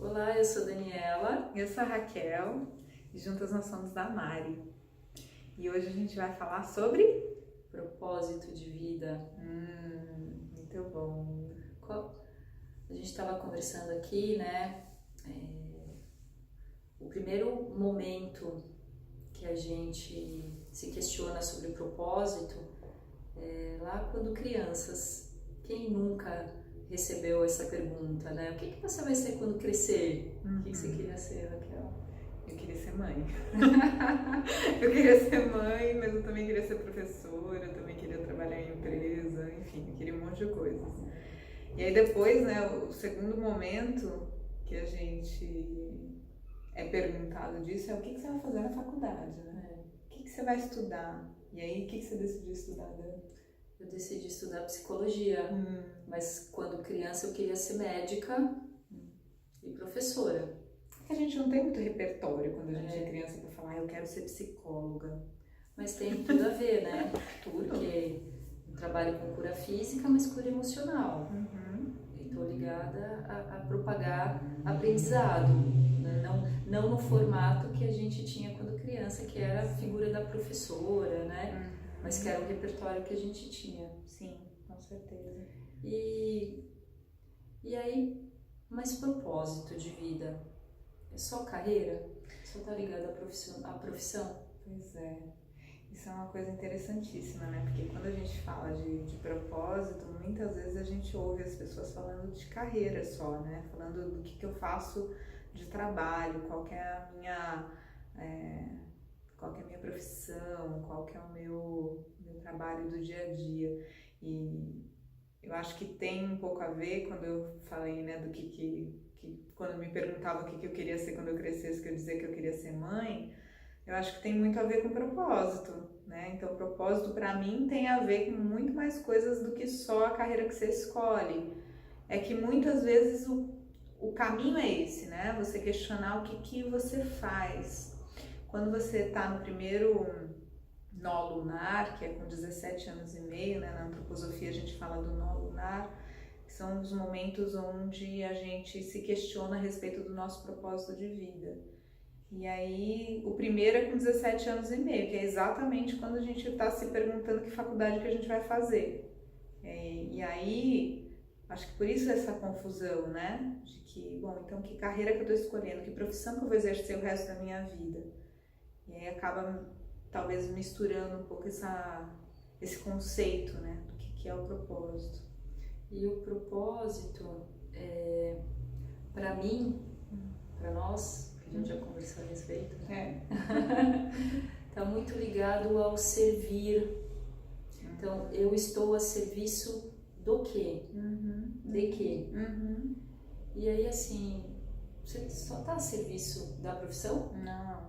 Olá, eu sou Daniela. Eu sou a Raquel e juntas nós somos da Mari. E hoje a gente vai falar sobre Propósito de vida. Muito bom. A gente estava conversando aqui, né? O primeiro momento que a gente se questiona sobre propósito é lá quando crianças. Quem nunca recebeu essa pergunta, né? O que você vai ser quando crescer? O que você queria ser, Raquel? Eu queria ser mãe. Eu queria ser mãe, mas eu também queria ser professora, eu também queria trabalhar em empresa, enfim, eu queria um monte de coisas. E aí depois, né, o segundo momento que a gente é perguntado disso é o que você vai fazer na faculdade, né? O que você vai estudar? E aí, o que você decidiu estudar, Dani? Eu decidi estudar psicologia, mas quando criança eu queria ser médica e professora. A gente não tem muito repertório quando a gente é criança para falar, eu quero ser psicóloga. Mas tem tudo a ver, né? Tudo. Porque eu trabalho com cura física, mas cura emocional. E estou ligada a propagar aprendizado, né? Não no formato que a gente tinha quando criança, que era a figura da professora, né? Mas que era o repertório que a gente tinha. Sim, com certeza. E aí, mas propósito de vida? É só carreira? Só tá ligado à profissão? Pois é. Isso é uma coisa interessantíssima, né? Porque quando a gente fala de propósito, muitas vezes a gente ouve as pessoas falando de carreira só, né? Falando do que eu faço de trabalho, qual que é a minha profissão, qual que é o meu trabalho do dia a dia. E eu acho que tem um pouco a ver quando eu falei, né, do que quando me perguntavam o que eu queria ser quando eu crescesse, que eu dizia que eu queria ser mãe, eu acho que tem muito a ver com propósito, né? Então, propósito para mim tem a ver com muito mais coisas do que só a carreira que você escolhe. É que muitas vezes o caminho é esse, né? Você questionar o que você faz. Quando você está no primeiro nó lunar, que é com 17 anos e meio, né? Na antroposofia a gente fala do nó lunar, que são os momentos onde a gente se questiona a respeito do nosso propósito de vida. E aí, o primeiro é com 17 anos e meio, que é exatamente quando a gente está se perguntando que faculdade que a gente vai fazer. E aí, acho que por isso essa confusão, né? De que, bom, então que carreira que eu estou escolhendo, que profissão que eu vou exercer o resto da minha vida. E aí acaba, talvez, misturando um pouco esse conceito, né? Do que é o propósito. E o propósito, para mim, para nós, que a gente já conversou a respeito, né? Tá muito ligado ao servir. Então, eu estou a serviço do quê? De quê? E aí, assim, você só tá a serviço da profissão? Não.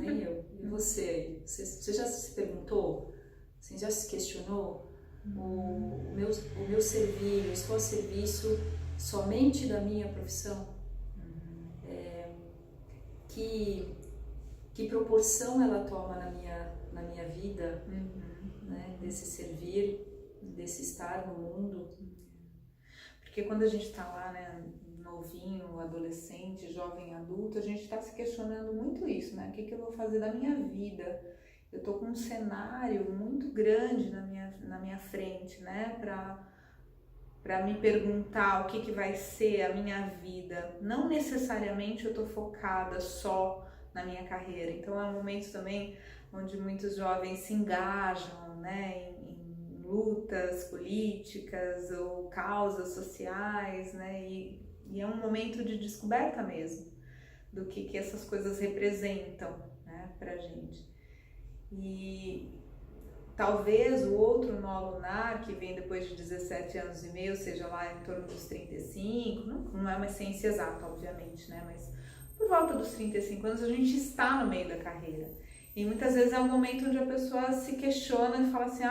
Nem eu. E você? Você já se perguntou? Você já se questionou? O meu servir, eu estou a serviço somente da minha profissão? Que proporção ela toma na minha vida, né? Desse servir, desse estar no mundo. Porque quando a gente está lá, né, novinho, adolescente, jovem, adulto, a gente está se questionando muito isso, né? O que eu vou fazer da minha vida? Eu tô com um cenário muito grande na minha frente, né? Para me perguntar o que vai ser a minha vida. Não necessariamente eu tô focada só na minha carreira. Então é um momento também onde muitos jovens se engajam, né, em lutas políticas ou causas sociais, né, e é um momento de descoberta mesmo do que essas coisas representam, né, pra gente. E talvez o outro nó lunar, que vem depois de 17 anos e meio, seja lá em torno dos 35, não é uma ciência exata, obviamente, né? Mas por volta dos 35 anos a gente está no meio da carreira. E muitas vezes é um momento onde a pessoa se questiona e fala assim,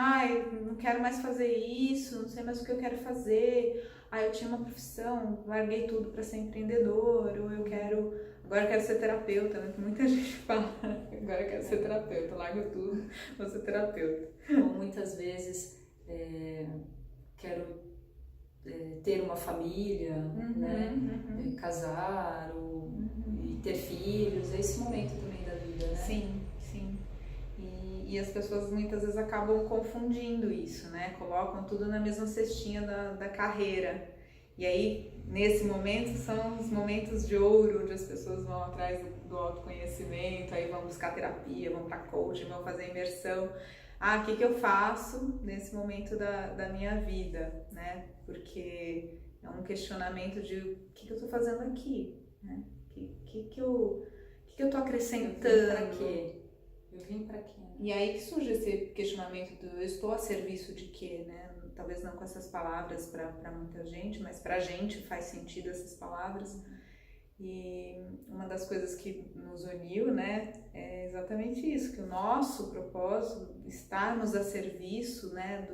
não quero mais fazer isso, não sei mais o que eu quero fazer, eu tinha uma profissão, larguei tudo para ser empreendedor, ou agora eu quero ser terapeuta, né? Muita gente fala, agora eu quero ser terapeuta, largo tudo, vou ser terapeuta. Ou muitas vezes quero ter uma família, né? Casar e ter filhos, é esse momento também da vida, né? Sim, sim. E as pessoas muitas vezes acabam confundindo isso, né? Colocam tudo na mesma cestinha da carreira. E aí, nesse momento, são os momentos de ouro, onde as pessoas vão atrás do autoconhecimento, aí vão buscar terapia, vão para coaching, vão fazer imersão. O que eu faço nesse momento da minha vida, né? Porque é um questionamento de o que eu estou fazendo aqui, né? O que eu estou acrescentando? Eu vim para quê? E aí que surge esse questionamento do eu estou a serviço de quê, né? Talvez não com essas palavras para muita gente, mas para a gente faz sentido essas palavras. E uma das coisas que nos uniu, né, é exatamente isso, que o nosso propósito, estarmos a serviço, né,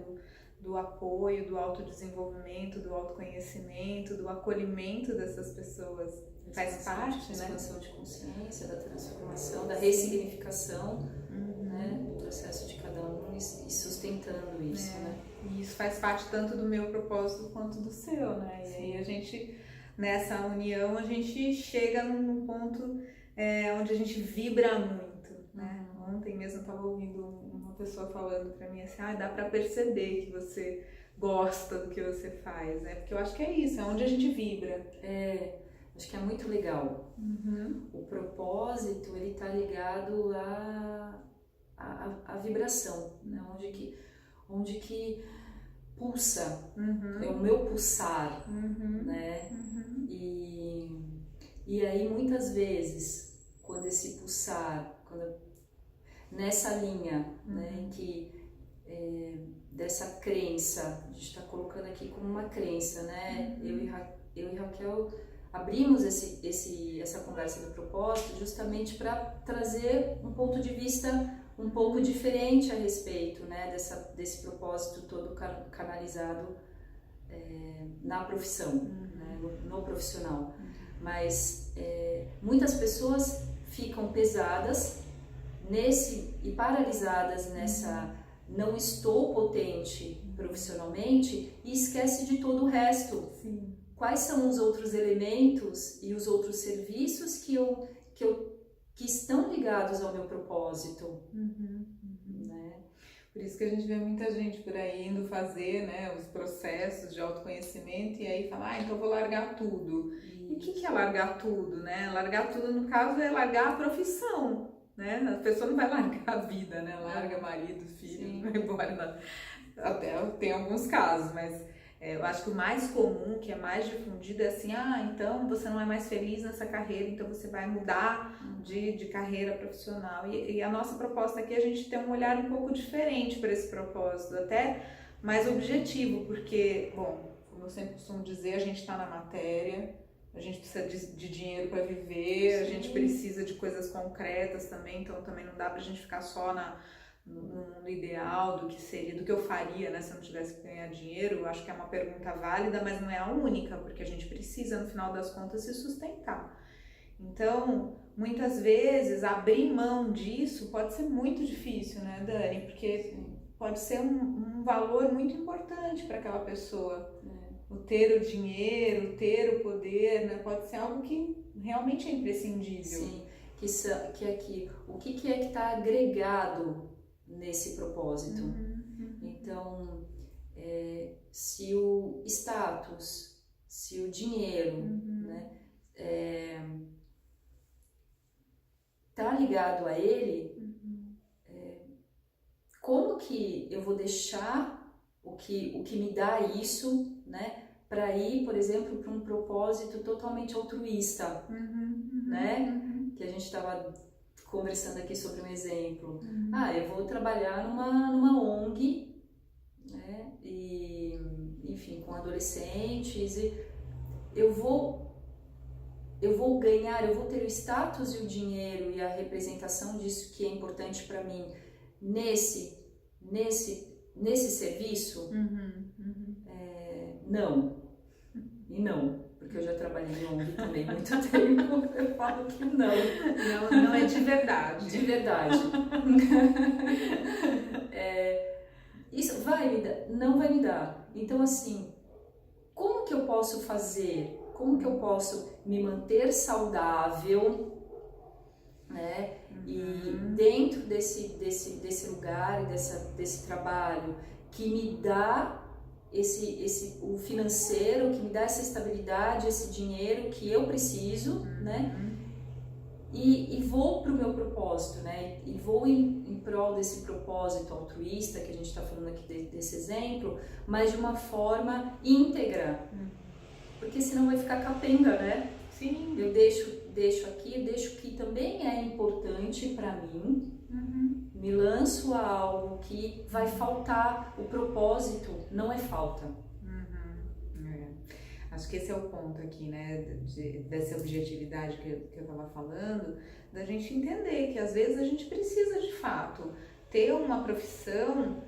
do apoio, do autodesenvolvimento, do autoconhecimento, do acolhimento dessas pessoas. Faz parte, né? Da expansão de consciência, da transformação, da Sim. ressignificação, né, do processo de cada um e sustentando isso, né? E isso faz parte tanto do meu propósito quanto do seu, né? E aí a gente, nessa união, a gente chega num ponto onde a gente vibra muito, né? Ontem mesmo eu estava ouvindo uma pessoa falando para mim assim, dá para perceber que você gosta do que você faz, né? Porque eu acho que é isso, é onde a gente vibra. Acho que é muito legal. O propósito, ele tá ligado à vibração, né? Onde que pulsa, é o meu pulsar, né? E aí muitas vezes, quando esse pulsar, nessa linha, né, em que dessa crença, a gente está colocando aqui como uma crença, né? Eu e Raquel abrimos essa conversa do propósito justamente para trazer um ponto de vista um pouco diferente a respeito, né, desse propósito todo canalizado na profissão, né, no profissional. Mas muitas pessoas ficam pesadas e paralisadas nessa não estou potente profissionalmente e esquece de todo o resto. Sim. Quais são os outros elementos e os outros serviços que estão ligados ao meu propósito, né? Por isso que a gente vê muita gente por aí indo fazer, né, os processos de autoconhecimento e aí fala, então eu vou largar tudo. E o que é largar tudo, né? Largar tudo, no caso, é largar a profissão, né? A pessoa não vai largar a vida, né? Larga marido, filho, vai embora. Até tem alguns casos, mas eu acho que o mais comum, que é mais difundido, é assim, então você não é mais feliz nessa carreira, então você vai mudar de carreira profissional. E a nossa proposta aqui é a gente ter um olhar um pouco diferente para esse propósito, até mais objetivo, porque, bom, como eu sempre costumo dizer, a gente está na matéria, a gente precisa de dinheiro para viver, a gente precisa de coisas concretas também, então também não dá para a gente ficar só no ideal do que eu faria, né, se eu não tivesse que ganhar dinheiro. Eu acho que é uma pergunta válida, mas não é a única, porque a gente precisa, no final das contas, se sustentar. Então, muitas vezes, abrir mão disso pode ser muito difícil, né, Dani? Porque pode ser um valor muito importante para aquela pessoa. O ter o dinheiro, o ter o poder, né, pode ser algo que realmente é imprescindível. Sim, o que é que está agregado nesse propósito. Então, se o status, se o dinheiro, né, tá ligado a ele, como que eu vou deixar o que me dá isso, né, para ir, por exemplo, para um propósito totalmente altruísta, né, que a gente estava conversando aqui sobre um exemplo. Eu vou trabalhar numa ONG, né, e, enfim, com adolescentes, e eu vou ganhar, eu vou ter o status e o dinheiro e a representação disso que é importante para mim nesse serviço? Não. E não. Porque eu já trabalhei em ONG também há muito tempo, eu falo que não. Não é de verdade. De verdade. Isso não vai me dar. Então, assim, como que eu posso fazer? Como que eu posso me manter saudável, né? E dentro desse lugar e desse trabalho que me dá o financeiro, que me dá essa estabilidade, esse dinheiro que eu preciso, né? E vou para o meu propósito, né? E vou em prol desse propósito altruísta que a gente está falando aqui desse exemplo, mas de uma forma íntegra, porque senão vai ficar capenga, né? Sim. Eu deixo aqui, deixo que também é importante para mim, me lanço a algo que vai faltar, o propósito não é falta. Acho que esse é o ponto aqui, né, dessa objetividade que eu estava falando, da gente entender que às vezes a gente precisa de fato ter uma profissão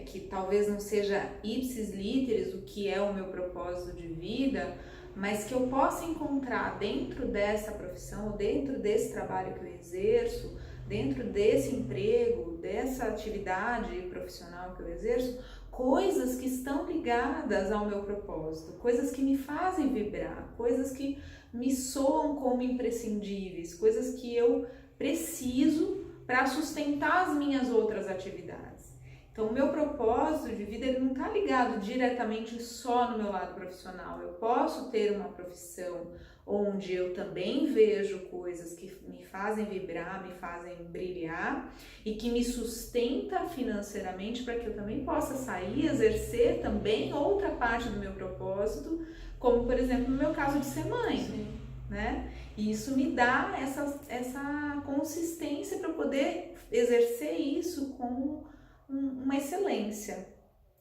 que talvez não seja ipsis literis o que é o meu propósito de vida, mas que eu possa encontrar dentro dessa profissão, dentro desse trabalho que eu exerço, dentro desse emprego, dessa atividade profissional que eu exerço, coisas que estão ligadas ao meu propósito, coisas que me fazem vibrar, coisas que me soam como imprescindíveis, coisas que eu preciso para sustentar as minhas outras atividades. Então, o meu propósito de vida ele não está ligado diretamente só no meu lado profissional. Eu posso ter uma profissão onde eu também vejo coisas que me fazem vibrar, me fazem brilhar e que me sustenta financeiramente para que eu também possa sair, exercer também outra parte do meu propósito, como, por exemplo, no meu caso de ser mãe. Sim. Né? E isso me dá essa consistência para poder exercer isso com uma excelência,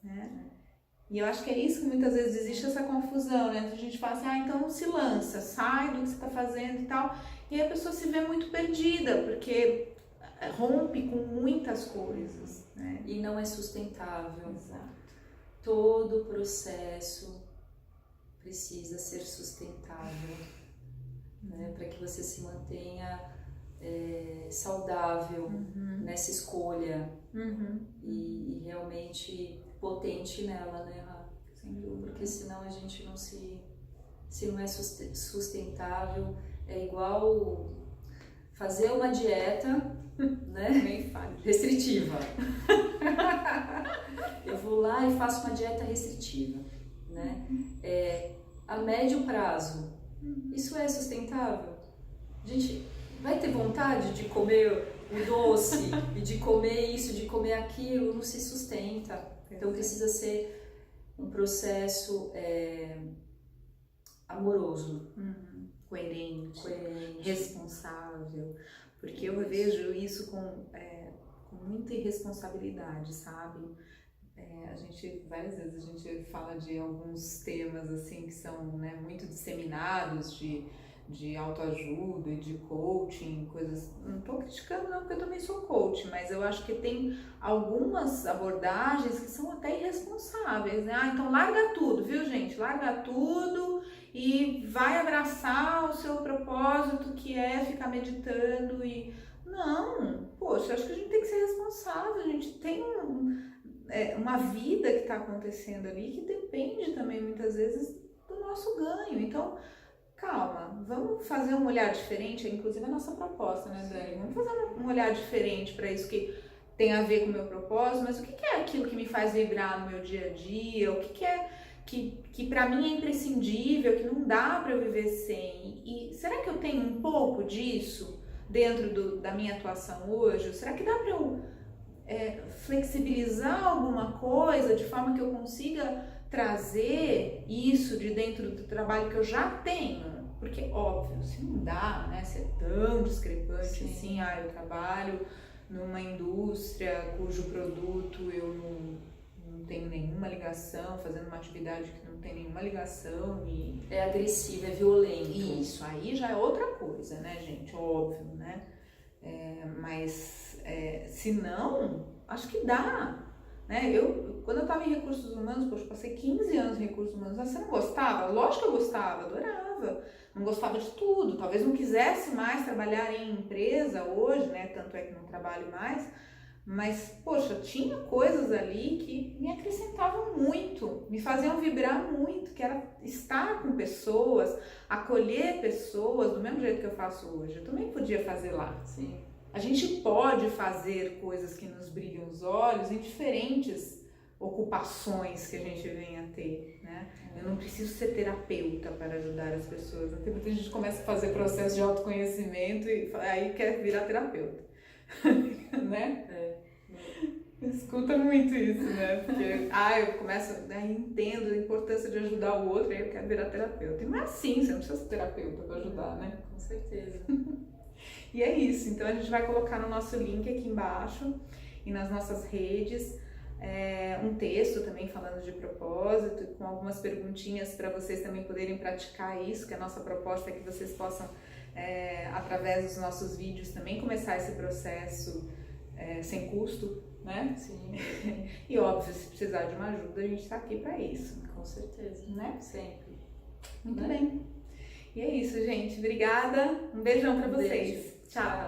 né? E eu acho que é isso que muitas vezes existe essa confusão, né? A gente fala assim, então se lança, sai do que você está fazendo e tal, e aí a pessoa se vê muito perdida, porque rompe com muitas coisas, né? E não é sustentável. Exato. Todo processo precisa ser sustentável, né? Para que você se mantenha saudável nessa escolha e realmente potente nela, né? Sem dúvida. Porque senão a gente não se não é sustentável, é igual fazer uma dieta, né? Restritiva. Eu vou lá e faço uma dieta restritiva, né? A médio prazo, isso é sustentável? A gente vai ter vontade de comer o doce e de comer isso, de comer aquilo, não se sustenta. Então precisa ser um processo amoroso, coerente, responsável, porque eu vejo isso com muita irresponsabilidade, sabe? Várias vezes a gente fala de alguns temas assim que são, né, muito disseminados de autoajuda e de coaching, coisas. Não estou criticando não, porque eu também sou coach, mas eu acho que tem algumas abordagens que são até irresponsáveis, né? Então larga tudo, viu, gente? Larga tudo e vai abraçar o seu propósito, que é ficar meditando e... Não, poxa, acho que a gente tem que ser responsável, a gente tem uma vida que está acontecendo ali que depende também muitas vezes do nosso ganho. Então, calma, vamos fazer um olhar diferente, inclusive a nossa proposta, né, Dani? Vamos fazer um olhar diferente para isso que tem a ver com o meu propósito, mas o que é aquilo que me faz vibrar no meu dia a dia, o que é que para mim é imprescindível, que não dá para eu viver sem? E será que eu tenho um pouco disso dentro da minha atuação hoje? Ou será que dá para eu flexibilizar alguma coisa de forma que eu consiga trazer isso de dentro do trabalho que eu já tenho? Porque, óbvio, se não dá, né, se é tão discrepante assim, eu trabalho numa indústria cujo produto eu não tenho nenhuma ligação, fazendo uma atividade que não tem nenhuma ligação e... É agressivo, é violento. Isso, aí já é outra coisa, né, gente? Óbvio, né? Mas se não, acho que dá, né? Quando eu estava em recursos humanos, poxa, passei 15 anos em recursos humanos, você não gostava? Lógico que eu gostava, adorava, não gostava de tudo, talvez não quisesse mais trabalhar em empresa hoje, né? Tanto é que não trabalho mais, Mas, poxa, tinha coisas ali que me acrescentavam muito, me faziam vibrar muito, que era estar com pessoas, acolher pessoas, do mesmo jeito que eu faço hoje. Eu também podia fazer lá. Sim. A gente pode fazer coisas que nos brilham os olhos em diferentes ocupações que a gente venha a ter, né? Eu não preciso ser terapeuta para ajudar as pessoas. Tem muita gente que começa a fazer processo de autoconhecimento e aí quer virar terapeuta, né? Escuta muito isso, né? Porque, eu começo, aí entendo a importância de ajudar o outro, aí eu quero virar terapeuta. E não é assim, você não precisa ser terapeuta para ajudar, né? Com certeza. E é isso, então a gente vai colocar no nosso link aqui embaixo e nas nossas redes um texto também falando de propósito, com algumas perguntinhas para vocês também poderem praticar isso, que a nossa proposta é que vocês possam, através dos nossos vídeos, também começar esse processo sem custo, né? Sim. E óbvio, se precisar de uma ajuda, a gente está aqui para isso. Com certeza. Né? Sempre. Muito bem. E é isso, gente. Obrigada. Um beijão para vocês. Beijo. Tchau.